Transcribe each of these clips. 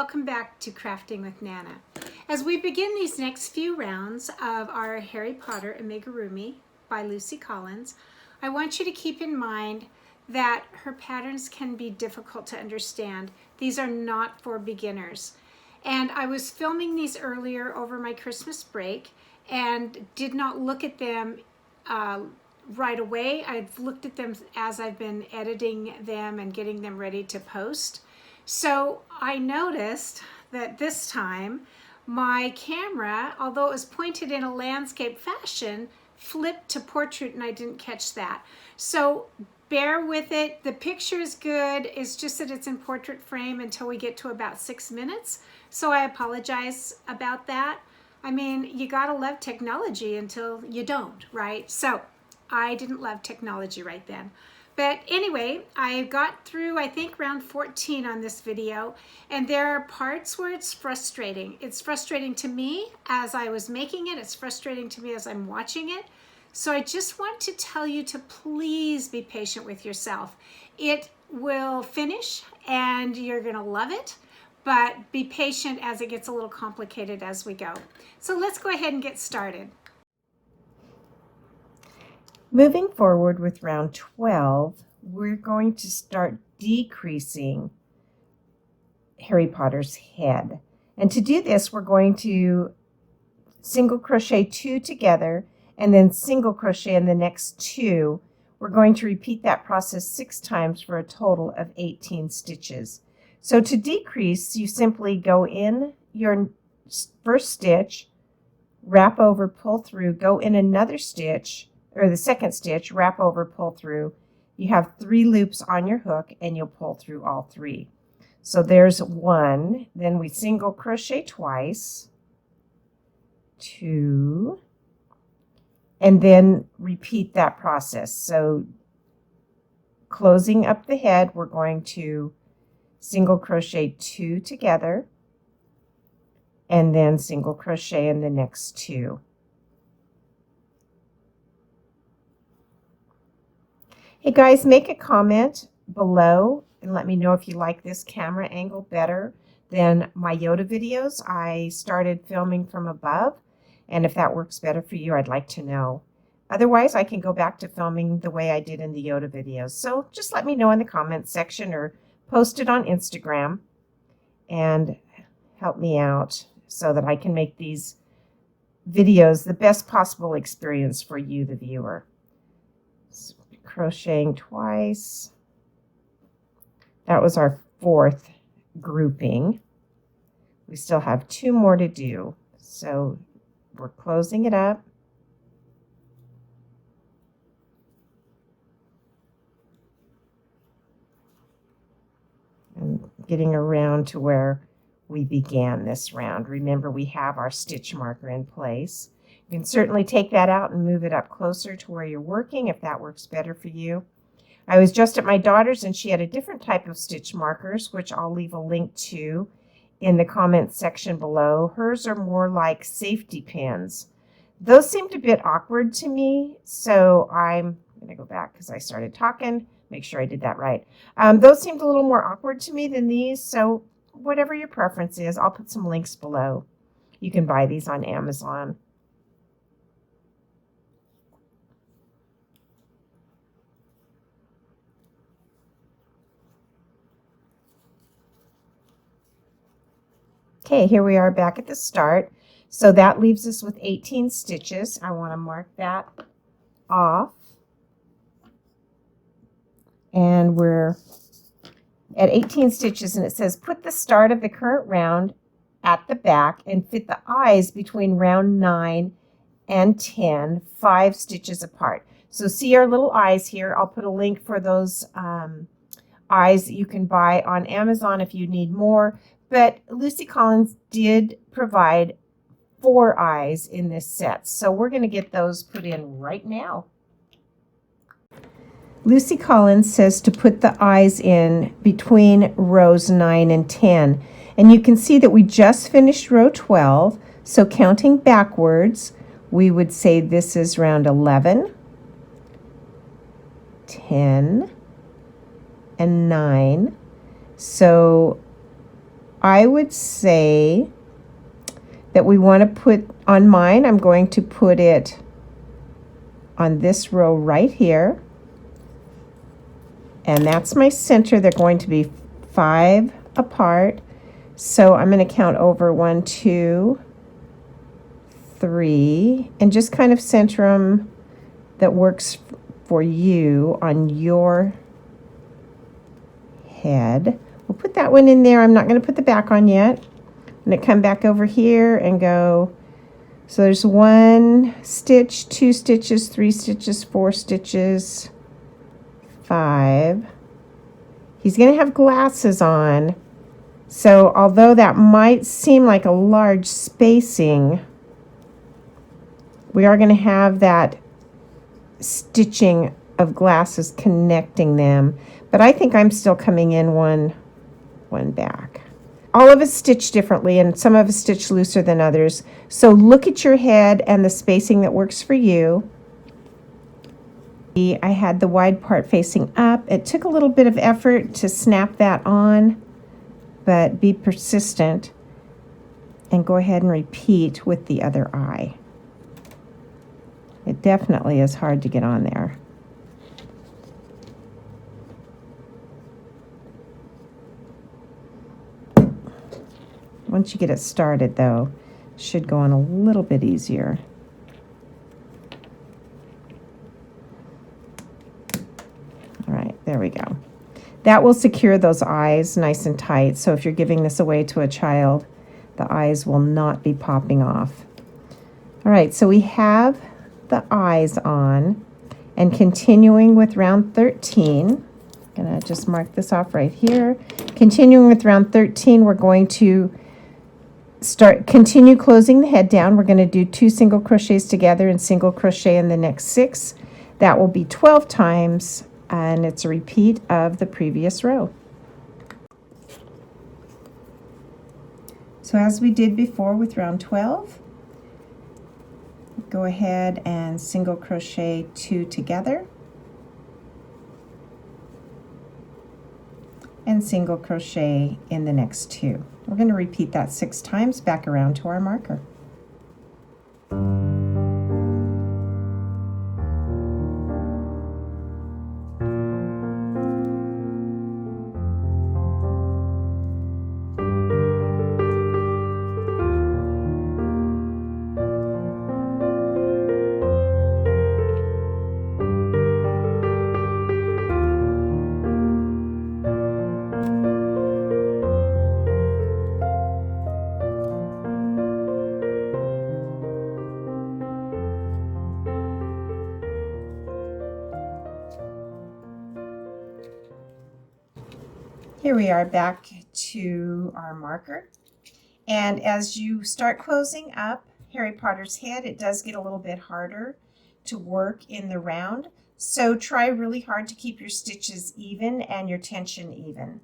welcome back to Crafting with Nana. As we begin these next few rounds of our Harry Potter Amigurumi by Lucy Collins, I want you to keep in mind that her patterns can be difficult to understand. These are not for beginners. And I was filming these earlier over my Christmas break and did not look at them right away. I've looked at them as I've been editing them and getting them ready to post. So I noticed that this time my camera, although it was pointed in a landscape fashion, flipped to portrait and I didn't catch that. So bear with it. The picture is good. It's just that it's in portrait frame until we get to about 6 minutes. So I apologize about that. I mean, you gotta love technology until you don't, right? So I didn't love technology right then. But anyway, I got through, I think, round 14 on this video, and there are parts where it's frustrating. It's frustrating to me as I was making it. It's frustrating to me as I'm watching it. So I just want to tell you to please be patient with yourself. It will finish and you're gonna love it, but be patient as it gets a little complicated as we go. So let's go ahead and get started. Moving forward with round 12, we're going to start decreasing Harry Potter's head. And to do this, we're going to single crochet 2 together and then single crochet in the next 2. We're going to repeat that process 6 times for a total of 18 stitches. So to decrease, you simply go in your first stitch, wrap over, pull through, go in another stitch, or the second stitch, wrap over, pull through. You have 3 loops on your hook and you'll pull through all 3. So there's 1, then we single crochet twice, 2, and then repeat that process. So closing up the head, we're going to single crochet 2 together and then single crochet in the next 2. Hey guys, make a comment below and let me know if you like this camera angle better than my Yoda videos. I started filming from above, and if that works better for you, I'd like to know. Otherwise, I can go back to filming the way I did in the Yoda videos. So just let me know in the comments section or post it on Instagram and help me out so that I can make these videos the best possible experience for you, the viewer. Crocheting twice. That was our 4th grouping. We still have 2 more to do. So we're closing it up. And getting around to where we began this round. Remember, we have our stitch marker in place. You can certainly take that out and move it up closer to where you're working if that works better for you. I was just at my daughter's and she had a different type of stitch markers, which I'll leave a link to in the comments section below. Hers are more like safety pins. Those seemed a bit awkward to me, so I'm going to go back because I started talking. Make sure I did that right. Those seemed a little more awkward to me than these, so whatever your preference is, I'll put some links below. You can buy these on Amazon. Okay, here we are back at the start. So that leaves us with 18 stitches. I want to mark that off. And we're at 18 stitches, and it says put the start of the current round at the back and fit the eyes between round 9 and 10, 5 stitches apart. So see our little eyes here. I'll put a link for those eyes that you can buy on Amazon if you need more. But Lucy Collins did provide 4 eyes in this set. So we're going to get those put in right now. Lucy Collins says to put the eyes in between rows 9 and 10. And you can see that we just finished row 12. So counting backwards, we would say this is round 11, 10, and 9. So I would say that we want to put on mine, I'm going to put it on this row right here. And that's my center. They're going to be 5 apart. So I'm going to count over 1, 2, 3, and just kind of center them that works for you on your head. We'll put that one in there. I'm not going to put the back on yet. I'm going to come back over here and go. So there's 1 stitch, 2 stitches, 3 stitches, 4 stitches, 5. He's going to have glasses on. So although that might seem like a large spacing, we are going to have that stitching of glasses connecting them. But I think I'm still coming in one back. All of us stitch differently, and some of us stitch looser than others. So look at your head and the spacing that works for you. I had the wide part facing up. It took a little bit of effort to snap that on, but be persistent and go ahead and repeat with the other eye. It definitely is hard to get on there. Once you get it started, though, it should go on a little bit easier. All right, there we go. That will secure those eyes nice and tight. So if you're giving this away to a child, the eyes will not be popping off. All right, so we have the eyes on, and continuing with round 13, I'm gonna just mark this off right here. Continuing with round 13, we're going to continue closing the head down. We're going to do 2 single crochets together and single crochet in the next 6. That will be 12 times, and it's a repeat of the previous row. So as we did before with round 12, go ahead and single crochet 2 together and single crochet in the next 2. We're going to repeat that 6 times back around to our marker. Here we are back to our marker, and as you start closing up Harry Potter's head, it does get a little bit harder to work in the round, so try really hard to keep your stitches even and your tension even.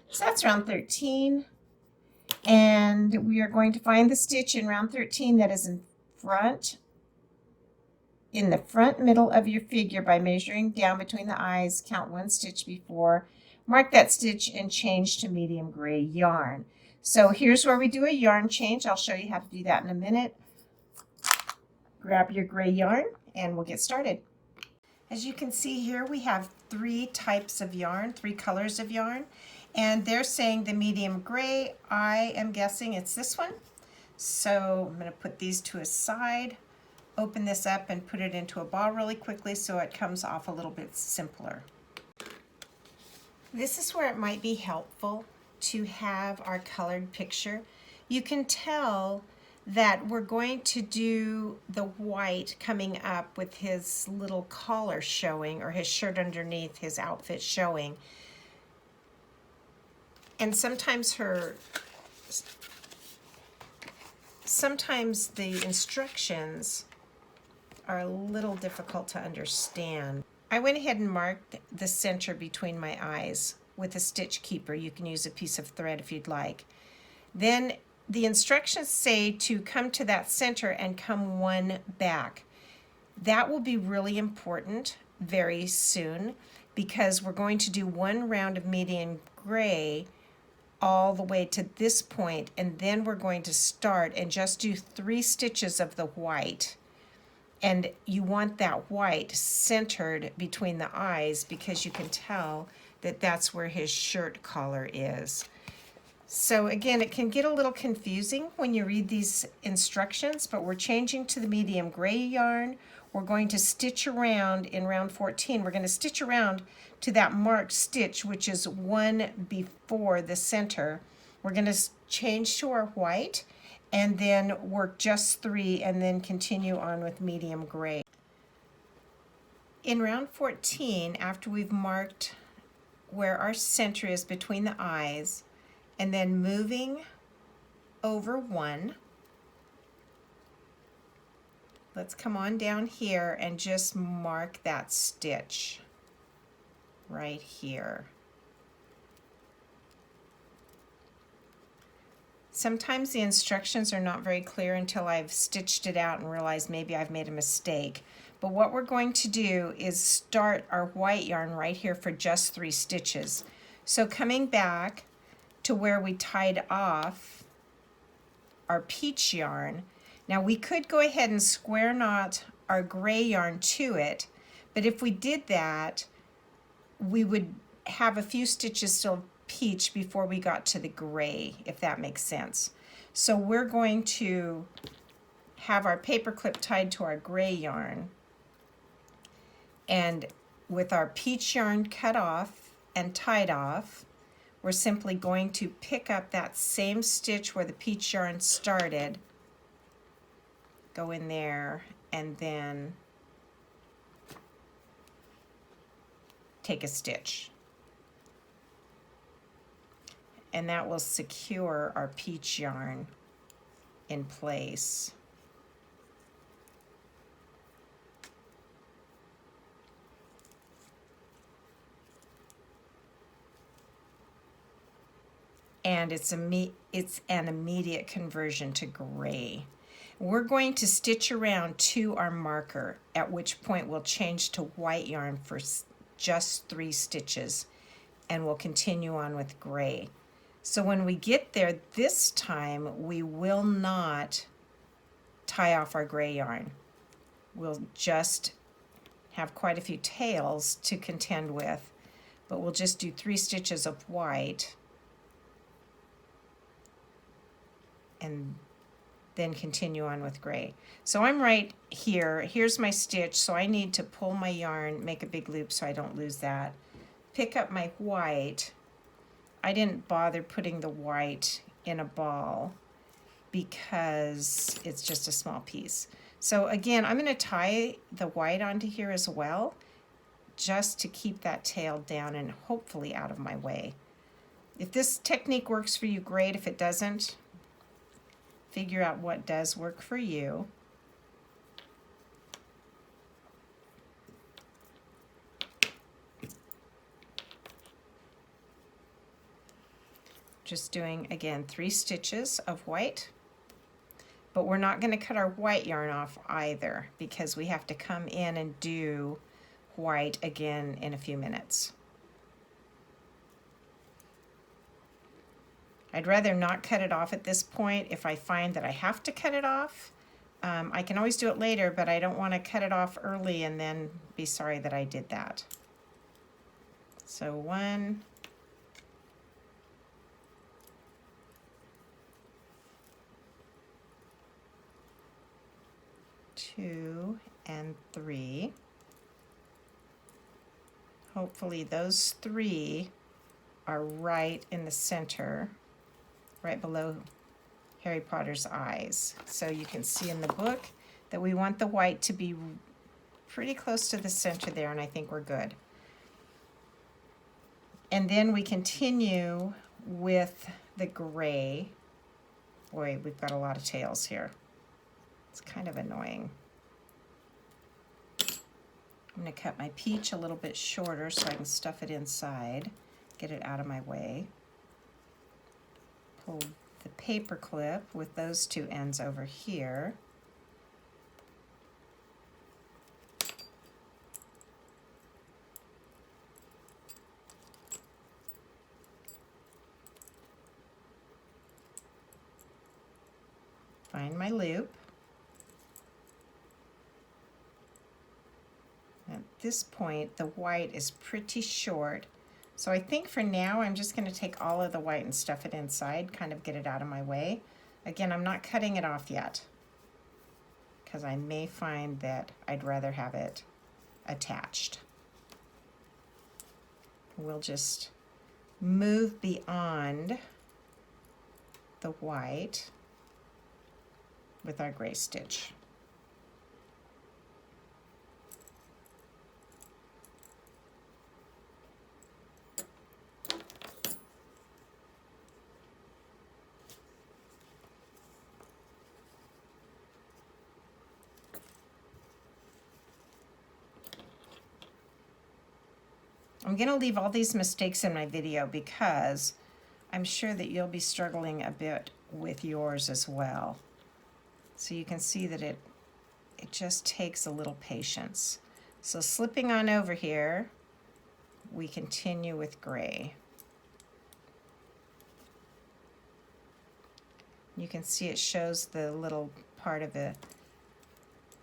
So that's round 13, and we are going to find the stitch in round 13 that is in the front middle of your figure by measuring down between the eyes, count 1 stitch before, mark that stitch and change to medium gray yarn. So here's where we do a yarn change. I'll show you how to do that in a minute. Grab your gray yarn and we'll get started. As you can see here, we have 3 types of yarn, 3 colors of yarn, and they're saying the medium gray. I am guessing it's this one. So I'm going to put these to a side, open this up and put it into a ball really quickly so it comes off a little bit simpler. This is where it might be helpful to have our colored picture. You can tell that we're going to do the white coming up with his little collar showing, or his shirt underneath, his outfit showing. And sometimes the instructions are a little difficult to understand. I went ahead and marked the center between my eyes with a stitch keeper. You can use a piece of thread if you'd like. Then the instructions say to come to that center and come 1 back. That will be really important very soon because we're going to do 1 round of medium gray all the way to this point, and then we're going to start and just do 3 stitches of the white. And you want that white centered between the eyes because you can tell that that's where his shirt collar is. So again, it can get a little confusing when you read these instructions, but we're changing to the medium gray yarn. We're going to stitch around in round 14. We're going to stitch around to that marked stitch, which is one before the center. We're going to change to our white and then work just 3 and then continue on with medium gray. In round 14, after we've marked where our center is between the eyes, and then moving over 1, let's come on down here and just mark that stitch right here. Sometimes the instructions are not very clear until I've stitched it out and realized maybe I've made a mistake. But what we're going to do is start our white yarn right here for just 3 stitches. So coming back to where we tied off our peach yarn, now we could go ahead and square knot our gray yarn to it, but if we did that, we would have a few stitches still peach before we got to the gray, if that makes sense. So we're going to have our paper clip tied to our gray yarn, and with our peach yarn cut off and tied off, we're simply going to pick up that same stitch where the peach yarn started, go in there, and then take a stitch. And that will secure our peach yarn in place. And it's an immediate conversion to gray. We're going to stitch around to our marker, at which point we'll change to white yarn for just 3 stitches, and we'll continue on with gray. So when we get there this time, we will not tie off our gray yarn. We'll just have quite a few tails to contend with, but we'll just do 3 stitches of white and then continue on with gray. So I'm right here. Here's my stitch, so I need to pull my yarn, make a big loop so I don't lose that. Pick up my white. I didn't bother putting the white in a ball because it's just a small piece. So again, I'm going to tie the white onto here as well, just to keep that tail down and hopefully out of my way. If this technique works for you, great. If it doesn't, figure out what does work for you. Just doing, again, 3 stitches of white, but we're not going to cut our white yarn off either because we have to come in and do white again in a few minutes. I'd rather not cut it off at this point. If I find that I have to cut it off, I can always do it later, but I don't want to cut it off early and then be sorry that I did that. So 1, 2, and 3. Hopefully those 3 are right in the center, right below Harry Potter's eyes. So you can see in the book that we want the white to be pretty close to the center there, and I think we're good. And then we continue with the gray. Boy, we've got a lot of tails here. It's kind of annoying. I'm going to cut my peach a little bit shorter so I can stuff it inside, get it out of my way. Pull the paper clip with those 2 ends over here. find my loop. At this point, the white is pretty short. So I think for now, I'm just going to take all of the white and stuff it inside, kind of get it out of my way. Again, I'm not cutting it off yet because I may find that I'd rather have it attached. We'll just move beyond the white with our gray stitch. I'm going to leave all these mistakes in my video because I'm sure that you'll be struggling a bit with yours as well. So you can see that it just takes a little patience. So slipping on over here, we continue with gray. You can see it shows the little part of the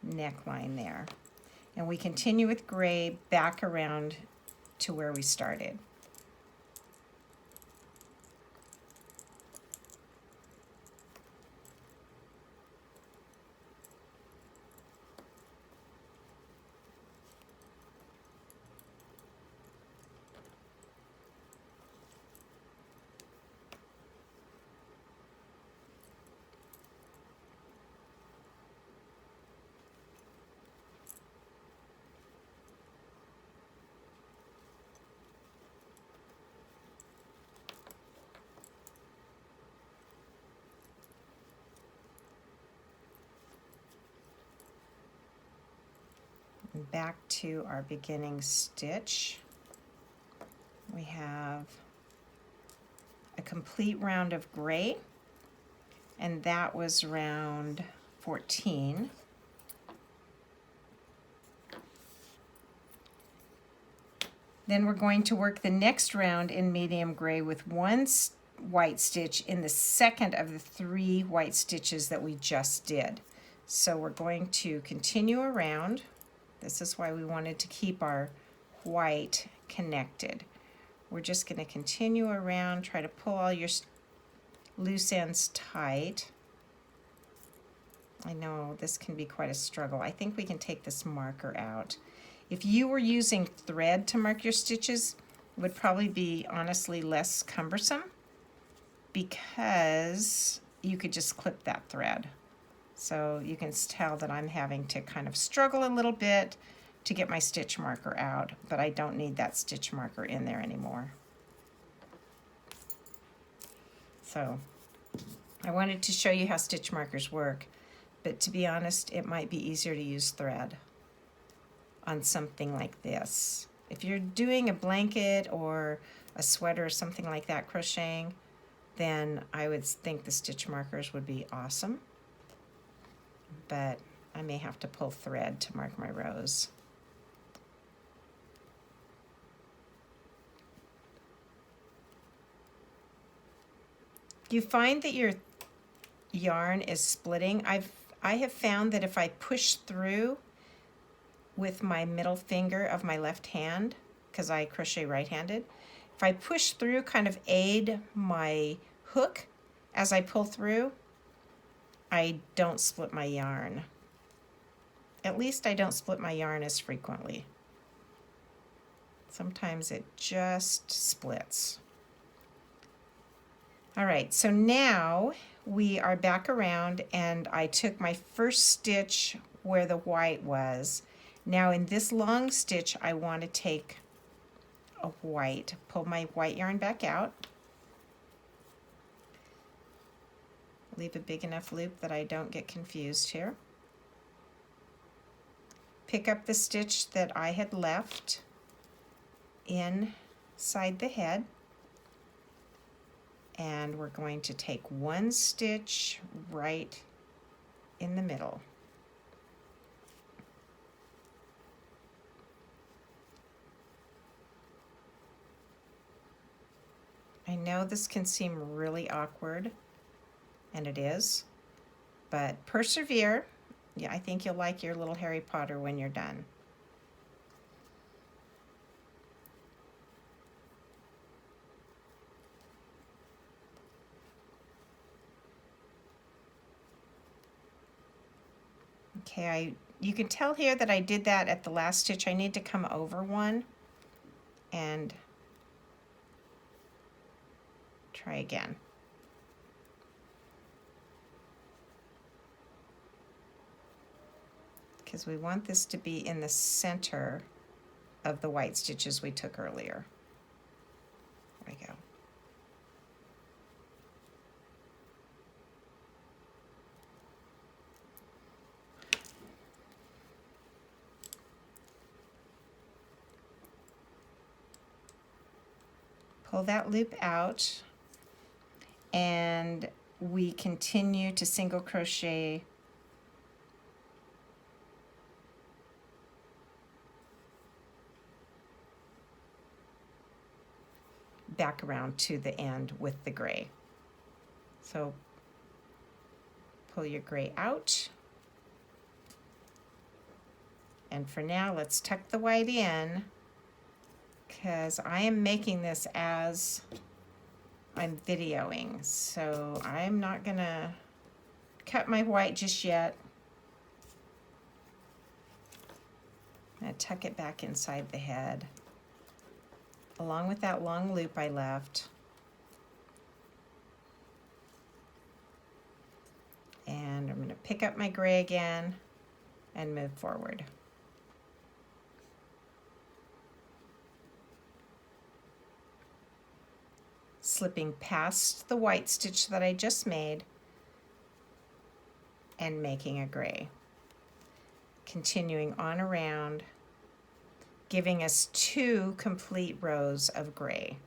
neckline there. And we continue with gray back around to where we started. Back to our beginning stitch. We have a complete round of gray, and that was round 14. Then we're going to work the next round in medium gray with one white stitch in the second of the 3 white stitches that we just did. So we're going to continue around. This is why we wanted to keep our white connected. We're just going to continue around, try to pull all your loose ends tight. I know this can be quite a struggle. I think we can take this marker out. If you were using thread to mark your stitches, it would probably be honestly less cumbersome because you could just clip that thread. So you can tell that I'm having to kind of struggle a little bit to get my stitch marker out, but I don't need that stitch marker in there anymore. So I wanted to show you how stitch markers work, but to be honest, it might be easier to use thread on something like this. If you're doing a blanket or a sweater or something like that crocheting, then I would think the stitch markers would be awesome. But I may have to pull thread to mark my rows. If you find that your yarn is splitting, I have found that if I push through with my middle finger of my left hand, because I crochet right-handed, if I push through, kind of aid my hook as I pull through, I don't split my yarn. At least I don't split my yarn as frequently. Sometimes it just splits. All right, so now we are back around and I took my first stitch where the white was. Now in this long stitch, I want to take a white, pull my white yarn back out. Leave a big enough loop that I don't get confused here. Pick up the stitch that I had left inside the head, and we're going to take one stitch right in the middle. I know this can seem really awkward, and it is, But persevere. Yeah, I think you'll like your little Harry Potter when you're done. Okay, you can tell here that I did that at the last stitch. I need to come over one and try again. Because we want this to be in the center of the white stitches we took earlier. There we go. Pull that loop out, and we continue to single crochet back around to the end with the gray. So pull your gray out, and for now let's tuck the white in, because I am making this as I'm videoing, so I'm not gonna cut my white just yet. I'm gonna tuck it back inside the head along with that long loop I left. And I'm going to pick up my gray again and move forward. Slipping past the white stitch that I just made and making a gray. Continuing on around, giving us 2 complete rows of gray.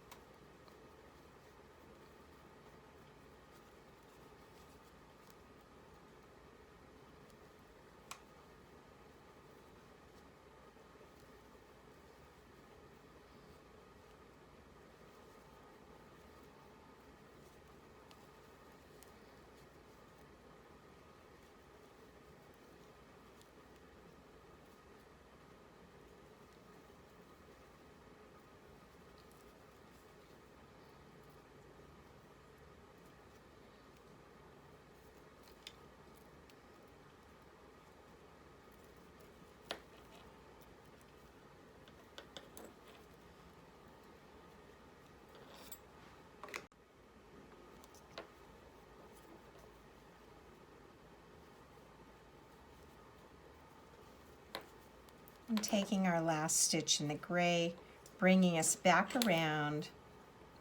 And taking our last stitch in the gray, bringing us back around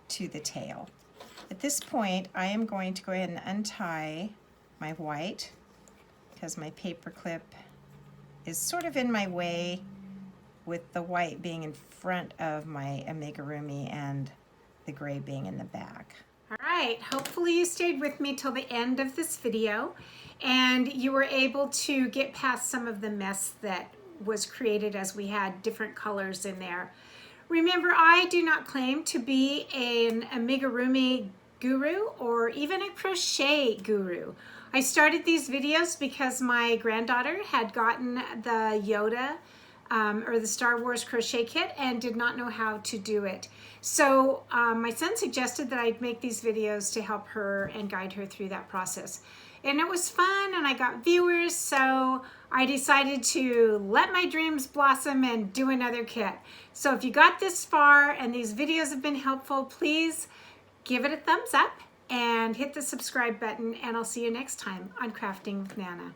to the tail. At this point, I am going to go ahead and untie my white because my paper clip is sort of in my way with the white being in front of my amigurumi and the gray being in the back. All right, hopefully you stayed with me till the end of this video and you were able to get past some of the mess that was created as we had different colors in there. Remember, I do not claim to be an amigurumi guru or even a crochet guru. I started these videos because my granddaughter had gotten the Yoda or the Star Wars crochet kit and did not know how to do it. So my son suggested that I'd make these videos to help her and guide her through that process. And it was fun and I got viewers, so I decided to let my dreams blossom and do another kit. So if you got this far and these videos have been helpful, please give it a thumbs up and hit the subscribe button, and I'll see you next time on Crafting with Nana.